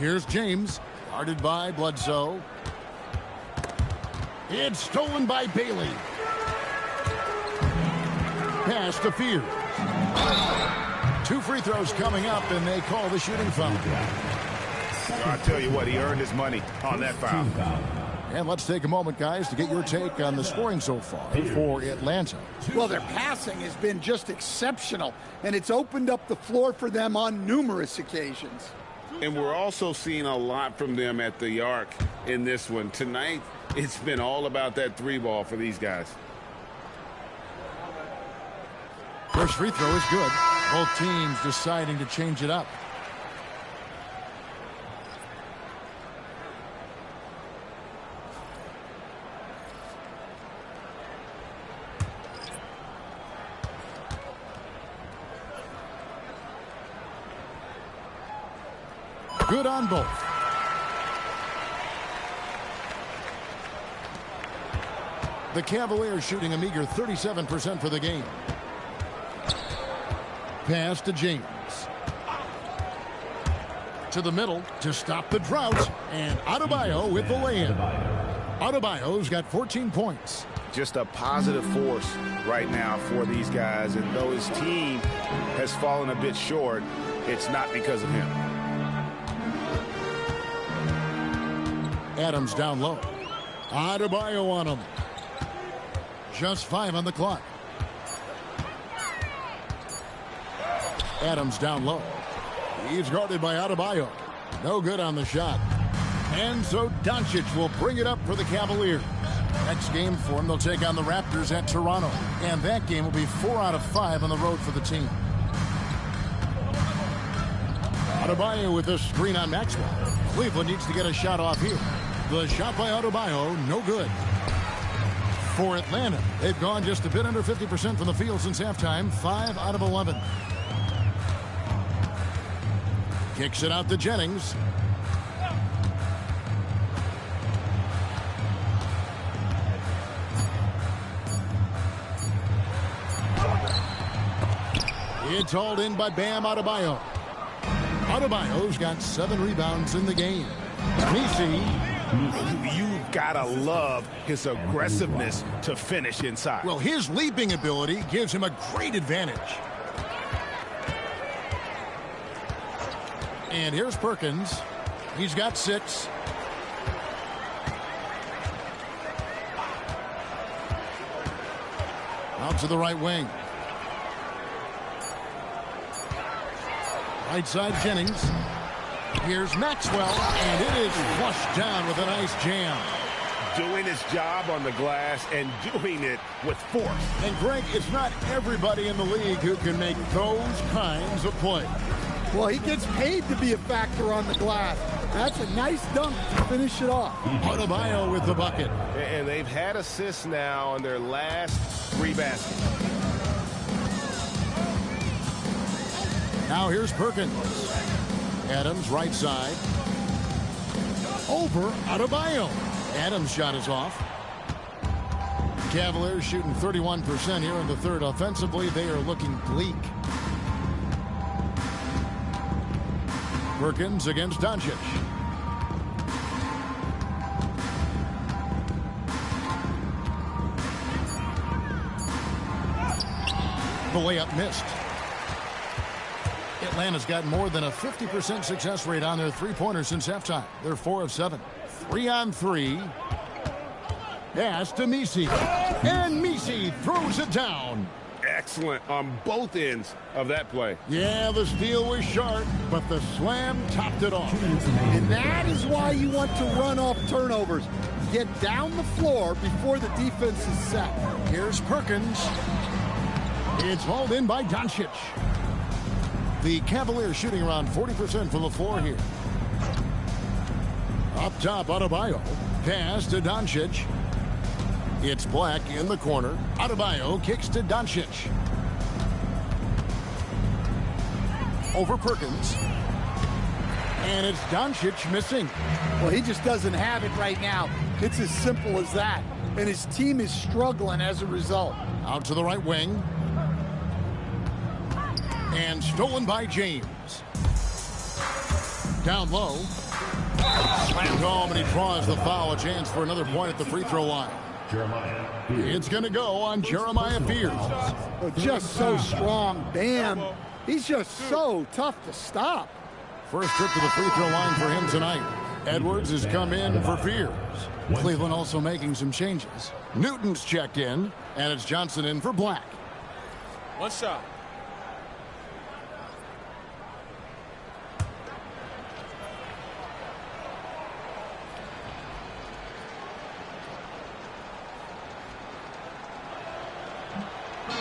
Here's James, guarded by Bledsoe. It's stolen by Bailey. Pass to Fears. 2 free throws coming up, and they call the shooting foul. I'll tell you what, he earned his money on that foul. And let's take a moment, guys, to get your take on the scoring so far for Atlanta. Well, their passing has been just exceptional, and it's opened up the floor for them on numerous occasions. And we're also seeing a lot from them at the arc in this one. Tonight, it's been all about that 3-ball for these guys. First free throw is good. Both teams deciding to change it up. Good on both. The Cavaliers shooting a meager 37% for the game. Pass to James. To the middle to stop the drought. And Adebayo with the lay-in. Adebayo's got 14 points. Just a positive force right now for these guys. And though his team has fallen a bit short, it's not because of him. Adams down low. Adebayo on him. Just 5 on the clock. Adams down low. He's guarded by Adebayo. No good on the shot. And so Doncic will bring it up for the Cavaliers. Next game for him, they'll take on the Raptors at Toronto. And that game will be 4 out of 5 on the road for the team. Adebayo with a screen on Maxwell. Cleveland needs to get a shot off here. The shot by Adebayo, no good. For Atlanta, they've gone just a bit under 50% from the field since halftime, 5 out of 11. Kicks it out to Jennings. It's hauled in by Bam Adebayo. Adebayo's got 7 rebounds in the game. You've got to love his aggressiveness to finish inside. Well, his leaping ability gives him a great advantage. And here's Perkins. He's got 6. Out to the right wing. Right side Jennings. Here's Maxwell, and it is flushed down with a nice jam. Doing his job on the glass and doing it with force. And Greg, it's not everybody in the league who can make those kinds of plays. Well, he gets paid to be a factor on the glass. That's a nice dunk to finish it off. Adebayo with the bucket. And they've had assists now on their last 3 baskets. Now here's Perkins. Adams right side. Over Adebayo. Adams' shot is off. Cavaliers shooting 31% here in the third. Offensively, they are looking bleak. Perkins against Doncic. The layup missed. Atlanta's got more than a 50% success rate on their three-pointers since halftime. They're 4 of 7. 3 on 3. Pass to Messi. And Messi throws it down. Excellent on both ends of that play. Yeah, the steal was sharp, but the slam topped it off. And that is why you want to run off turnovers. Get down the floor before the defense is set. Here's Perkins. It's hauled in by Doncic. The Cavaliers shooting around 40% from the floor here. Up top, Adebayo. Pass to Doncic. It's Black in the corner. Adebayo kicks to Doncic. Over Perkins. And it's Doncic missing. Well, he just doesn't have it right now. It's as simple as that. And his team is struggling as a result. Out to the right wing. And stolen by James. Down low. Slammed home, and he draws the foul. A chance for another point at the free throw line. It's going to go on Jeremiah Fears. Oh, just so strong. Bam. He's just so tough to stop. First trip to the free throw line for him tonight. Edwards has come in for Fears. Cleveland also making some changes. Newton's checked in, and it's Johnson in for Black. One shot.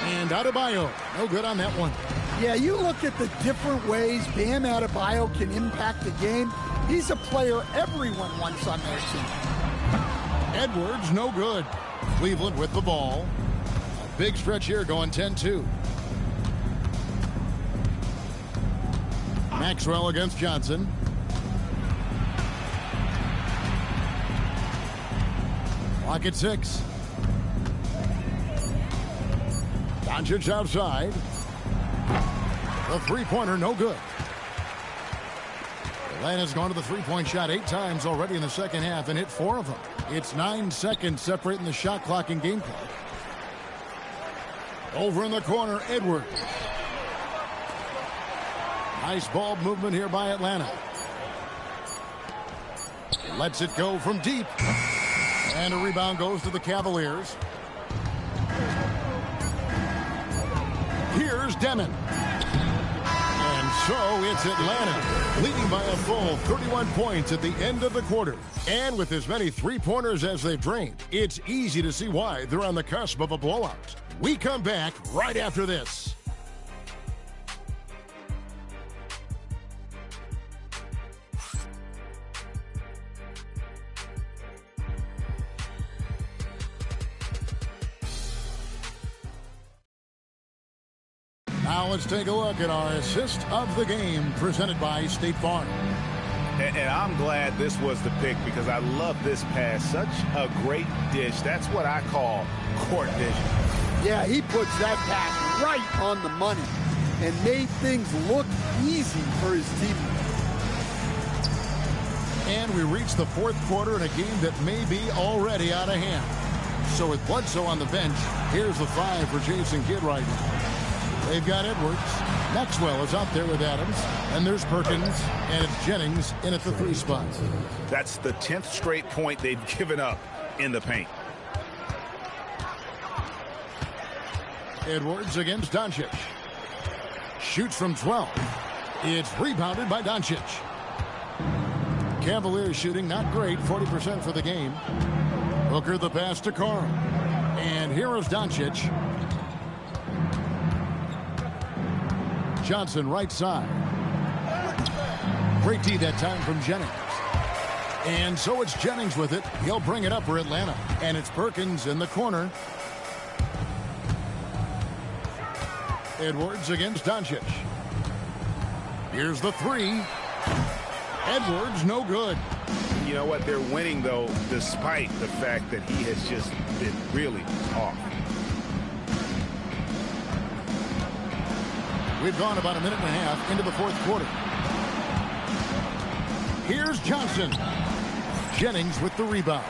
And Adebayo, no good on that one. Yeah, you look at the different ways Bam Adebayo can impact the game. He's a player everyone wants on their team. Edwards, no good. Cleveland with the ball. A big stretch here going 10-2. Maxwell against Johnson. Clock at 6. Doncic outside. The three-pointer, no good. Atlanta's gone to the three-point shot 8 times already in the second half and hit 4 of them. It's 9 seconds separating the shot clock and game clock. Over in the corner, Edwards. Nice ball movement here by Atlanta. Lets it go from deep. And a rebound goes to the Cavaliers. Here's Demon. And so it's Atlanta leading by a full 31 points at the end of the quarter. And with as many three-pointers as they've drained, it's easy to see why they're on the cusp of a blowout. We come back right after this. Now let's take a look at our assist of the game presented by State Farm. And I'm glad this was the pick because I love this pass. Such a great dish. That's what I call court vision. Yeah, he puts that pass right on the money and made things look easy for his teammates. And we reach the fourth quarter in a game that may be already out of hand. So with Bledsoe on the bench, here's the 5 for Jason Kidd right now. They've got Edwards. Maxwell is out there with Adams. And there's Perkins. And it's Jennings in at the 3 spot. That's the 10th straight point they've given up in the paint. Edwards against Doncic. Shoots from 12. It's rebounded by Doncic. Cavaliers shooting not great, 40% for the game. Hooker the pass to Carl. And here is Doncic. Johnson right side. Great D that time from Jennings. And so it's Jennings with it. He'll bring it up for Atlanta. And it's Perkins in the corner. Edwards against Doncic. Here's the 3. Edwards, no good. You know what? They're winning, though, despite the fact that he has just been really off. We've gone about a minute and a half into the fourth quarter. Here's Johnson. Jennings with the rebound.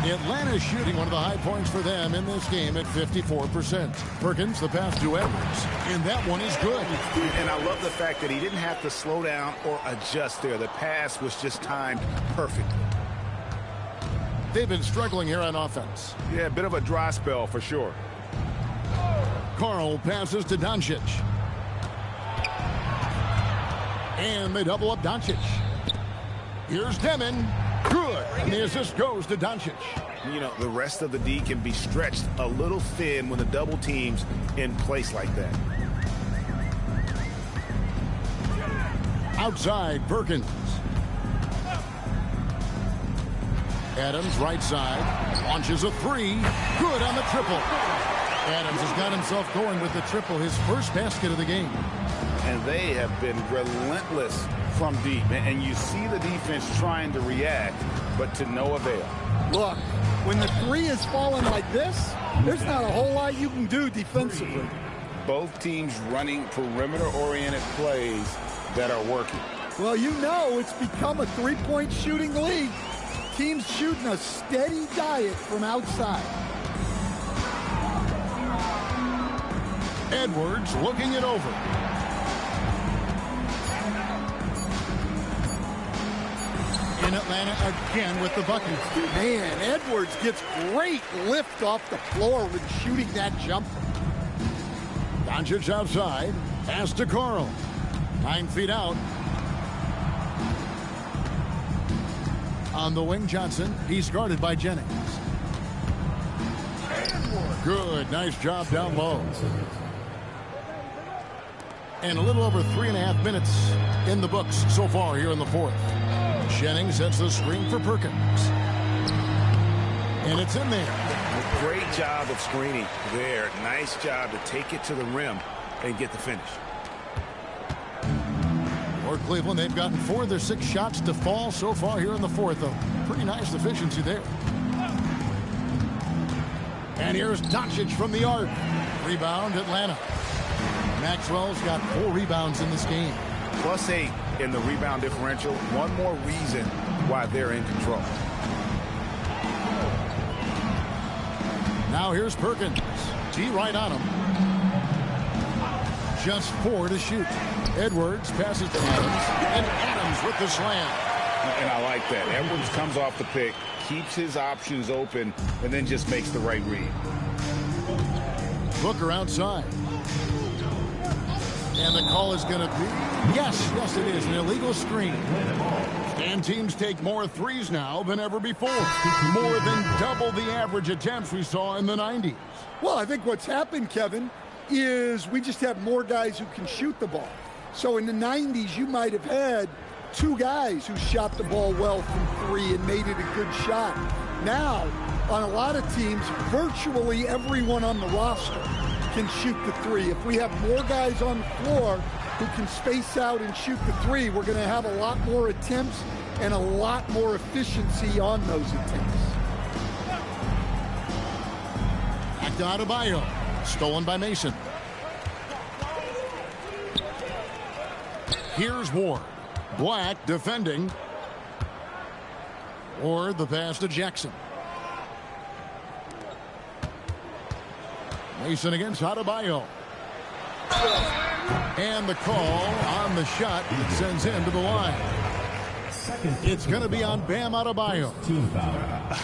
Atlanta's shooting one of the high points for them in this game at 54%. Perkins, the pass to Edwards. And that one is good. And I love the fact that he didn't have to slow down or adjust there. The pass was just timed perfectly. They've been struggling here on offense. Yeah, a bit of a dry spell for sure. Carl passes to Doncic. And they double up Doncic. Here's Demon. Good. And the assist goes to Doncic. You know, the rest of the D can be stretched a little thin when the double team's in place like that. Outside, Perkins. Adams right side. Launches a 3. Good on the triple. Adams has got himself going with the triple, his first basket of the game. And they have been relentless from deep. And you see the defense trying to react, but to no avail. Look, when the 3 is falling like this, there's not a whole lot you can do defensively. Both teams running perimeter-oriented plays that are working. Well, you know it's become a three-point shooting league. Teams shooting a steady diet from outside. Edwards looking it over. In Atlanta again with the bucket. Man, Edwards gets great lift off the floor when shooting that jumper. Doncic outside. Pass to Carl. 9 feet out. On the wing, Johnson. He's guarded by Jennings. Good. Nice job down low. And a little over 3.5 minutes in the books so far here in the fourth. Jennings sets the screen for Perkins. And it's in there. Great job of screening there. Nice job to take it to the rim and get the finish. For Cleveland, they've gotten 4 of their 6 shots to fall so far here in the fourth. A pretty nice efficiency there. And here's Doncic from the arc. Rebound, Atlanta. Maxwell's got 4 rebounds in this game. +8 in the rebound differential. One more reason why they're in control. Now here's Perkins. T right on him. Just 4 to shoot. Edwards passes to Adams, and Adams with the slam. And I like that. Edwards comes off the pick, keeps his options open, and then just makes the right read. Booker outside. And the call is going to be, yes, it is, an illegal screen. And teams take more threes now than ever before. More than double the average attempts we saw in the 90s. Well, I think what's happened, Kevin, is we just have more guys who can shoot the ball. So in the 90s, you might have had 2 guys who shot the ball well from 3 and made it a good shot. Now, on a lot of teams, virtually everyone on the roster can shoot the 3. If we have more guys on the floor who can space out and shoot the 3, we're going to have a lot more attempts and a lot more efficiency on those attempts. Back to Adebayo. Stolen by Mason. Here's Ward. Black defending. Ward the pass to Jackson. Mason against Adebayo. And the call on the shot that sends him to the line. It's going to be on Bam Adebayo.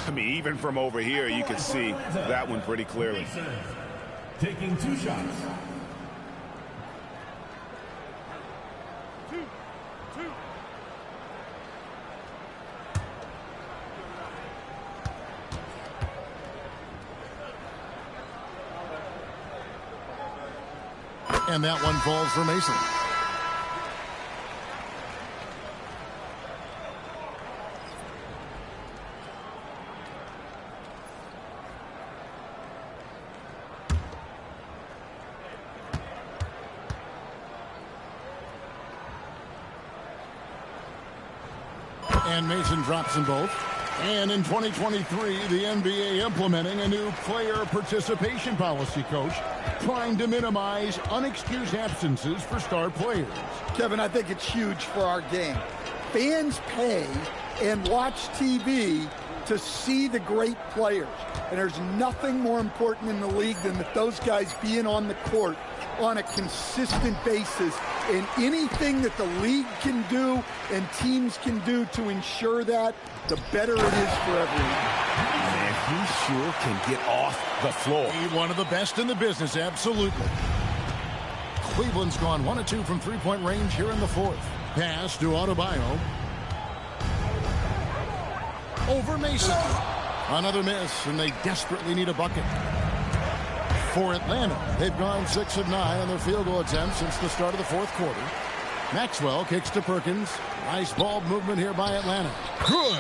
I mean, even from over here, you can see that one pretty clearly. Taking 2 shots. And that one falls for Mason. And Mason drops them both. And in 2023, the NBA implementing a new player participation policy, Coach, trying to minimize unexcused absences for star players. Kevin, I think it's huge for our game. Fans pay and watch TV to see the great players. And there's nothing more important in the league than that those guys being on the court on a consistent basis. And anything that the league can do and teams can do to ensure that, the better it is for everyone. Man, he sure can get off the floor. He's one of the best in the business, absolutely. Cleveland's gone 1 of 2 from 3-point range here in the 4th. Pass to Adebayo. Over Mason. Another miss, and they desperately need a bucket. For Atlanta, they've gone 6 of 9 on their field goal attempts since the start of the 4th quarter. Maxwell kicks to Perkins. Nice ball movement here by Atlanta. Good.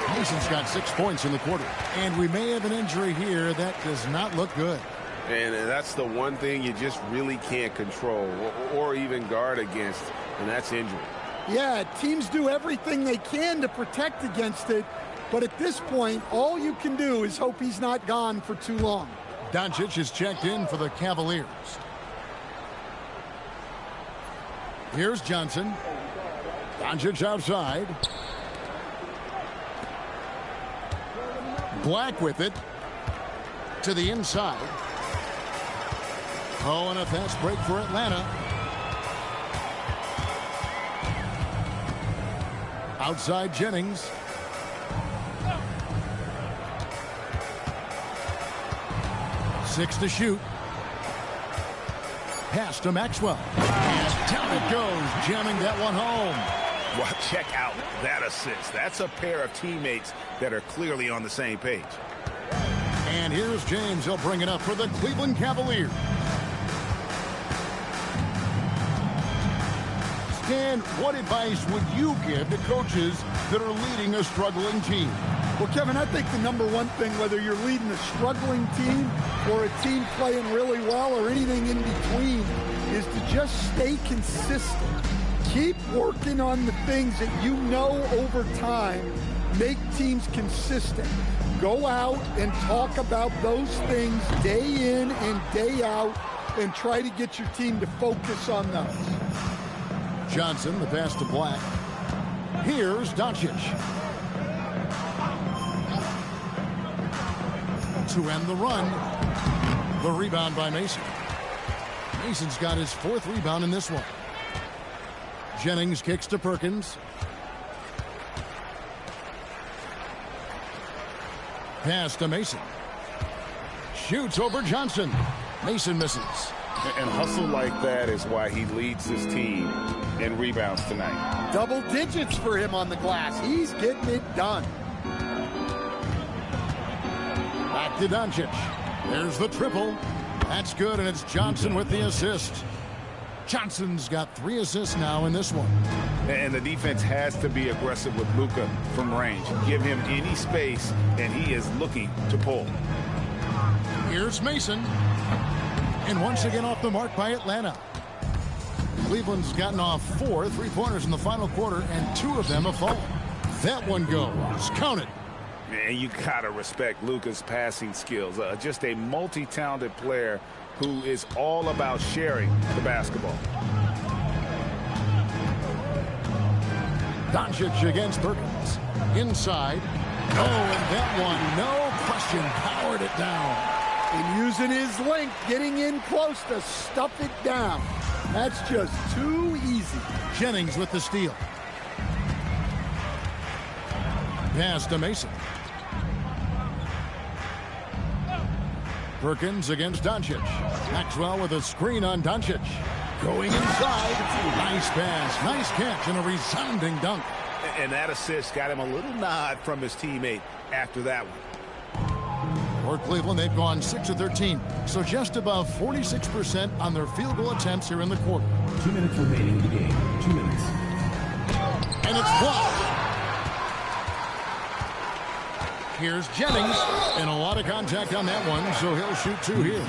Mason's got 6 points in the quarter. And we may have an injury here that does not look good. And that's the one thing you just really can't control or even guard against, and that's injury. Yeah, teams do everything they can to protect against it. But at this point, all you can do is hope he's not gone for too long. Doncic is checked in for the Cavaliers. Here's Johnson. Doncic outside. Black with it. To the inside. Oh, and a fast break for Atlanta. Outside Jennings. Six to shoot. Pass to Maxwell. And down it goes, jamming that one home. Well, check out that assist. That's a pair of teammates that are clearly on the same page. And here's James. He'll bring it up for the Cleveland Cavaliers. Stan, what advice would you give to coaches that are leading a struggling team? Well, Kevin, I think the number one thing, whether you're leading a struggling team or a team playing really well or anything in between, is to just stay consistent. Keep working on the things that you know over time make teams consistent. Go out and talk about those things day in and day out and try to get your team to focus on those. Johnson, the pass to Black. Here's Doncic. To end the run. The rebound by Mason. Mason's got his 4th rebound in this one. Jennings kicks to Perkins. Pass to Mason. Shoots over Johnson. Mason misses. And hustle like that is why he leads his team in rebounds tonight. Double digits for him on the glass. He's getting it done. Back to Doncic. There's the triple. That's good, and it's Johnson with the assist. Johnson's got 3 assists now in this one. And the defense has to be aggressive with Luka from range. Give him any space, and he is looking to pull. Here's Mason. And once again off the mark by Atlanta. Cleveland's gotten off 4 3-pointers in the final quarter, and 2 of them have fallen. That one goes. Count it. And you gotta respect Luka's passing skills. Just a multi-talented player who is all about sharing the basketball. Doncic against Perkins. Inside. Oh, and that one, no question, powered it down. And using his length, getting in close to stuff it down. That's just too easy. Jennings with the steal. Pass to Mason. Perkins against Doncic. Maxwell with a screen on Doncic. Going inside. Nice pass, nice catch, and a resounding dunk. And that assist got him a little nod from his teammate after that one. For Cleveland, they've gone 6 of 13, so just above 46% on their field goal attempts here in the quarter. 2 minutes remaining in the game. 2 minutes. And it's blocked. Here's Jennings, and a lot of contact on that one, so he'll shoot 2 here.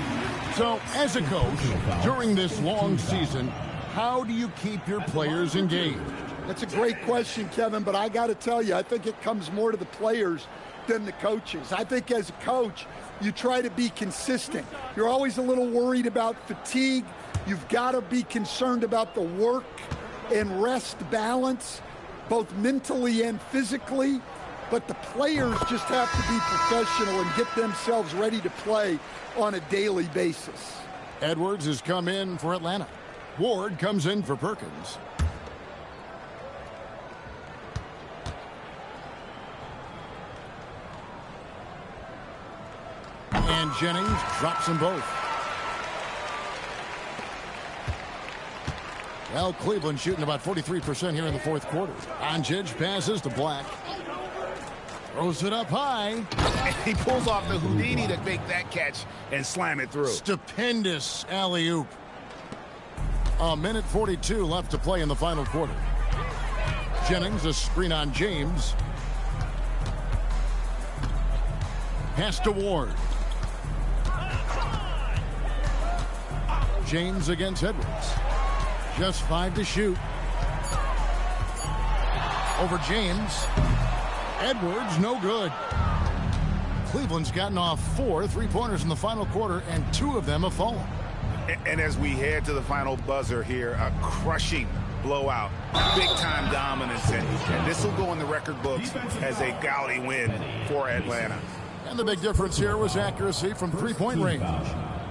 So, as a coach, during this long season, how do you keep your players engaged? That's a great question, Kevin, but I got to tell you, I think it comes more to the players than the coaches. I think as a coach, you try to be consistent. You're always a little worried about fatigue. You've got to be concerned about the work and rest balance, both mentally and physically. But the players just have to be professional and get themselves ready to play on a daily basis. Edwards has come in for Atlanta. Ward comes in for Perkins. And Jennings drops them both. Well, Cleveland shooting about 43% here in the 4th quarter. Doncic passes to Black. Throws it up high. He pulls off the Houdini to make that catch and slam it through. Stupendous alley-oop. A minute 42 left to play in the final quarter. Jennings, a screen on James. Pass to Ward. James against Edwards. Just 5 to shoot. Over James. Edwards, no good. Cleveland's gotten off 4 3-pointers in the final quarter, and 2 of them have fallen. And as we head to the final buzzer here, a crushing blowout, big-time dominance, and this will go in the record books as a gaudy win for Atlanta. And the big difference here was accuracy from 3-point range.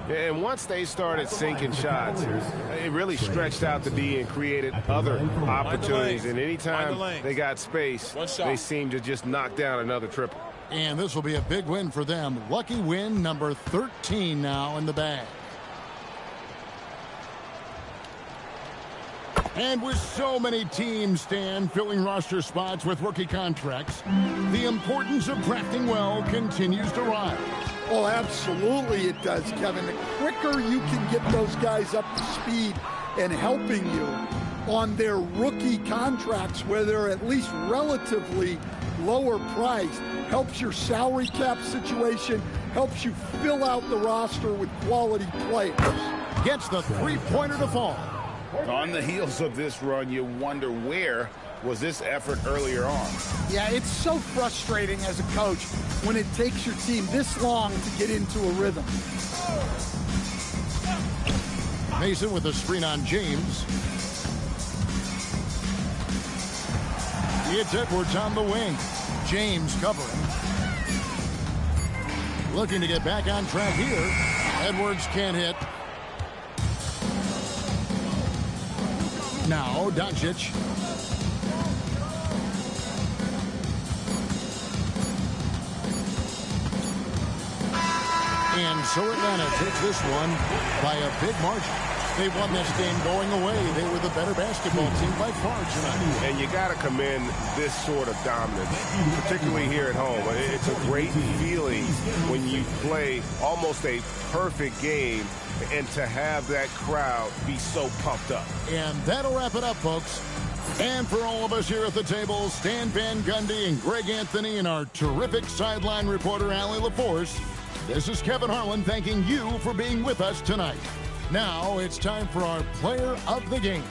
And once they started sinking shots, it really stretched out the D and created other opportunities. And anytime they got space, they seemed to just knock down another triple. And this will be a big win for them. Lucky win number 13 now in the bag. And with so many teams, Stan, filling roster spots with rookie contracts, the importance of drafting well continues to rise. Oh, absolutely it does, Kevin. The quicker you can get those guys up to speed and helping you on their rookie contracts where they're at least relatively lower priced, helps your salary cap situation, helps you fill out the roster with quality players. Gets the 3-pointer to fall. On the heels of this run, you wonder where was this effort earlier on. Yeah, it's so frustrating as a coach when it takes your team this long to get into a rhythm. Mason with a screen on James. It's Edwards on the wing. James covering. Looking to get back on track here. Edwards can't hit. Now Doncic. And so Atlanta takes this one by a big margin. They won this game going away. They were the better basketball team by far tonight. And you got to commend this sort of dominance, particularly here at home. It's a great feeling when you play almost a perfect game and to have that crowd be so pumped up. And that'll wrap it up, folks. And for all of us here at the table, Stan Van Gundy and Greg Anthony and our terrific sideline reporter, Allie LaForce, this is Kevin Harlan thanking you for being with us tonight. Now it's time for our player of the game.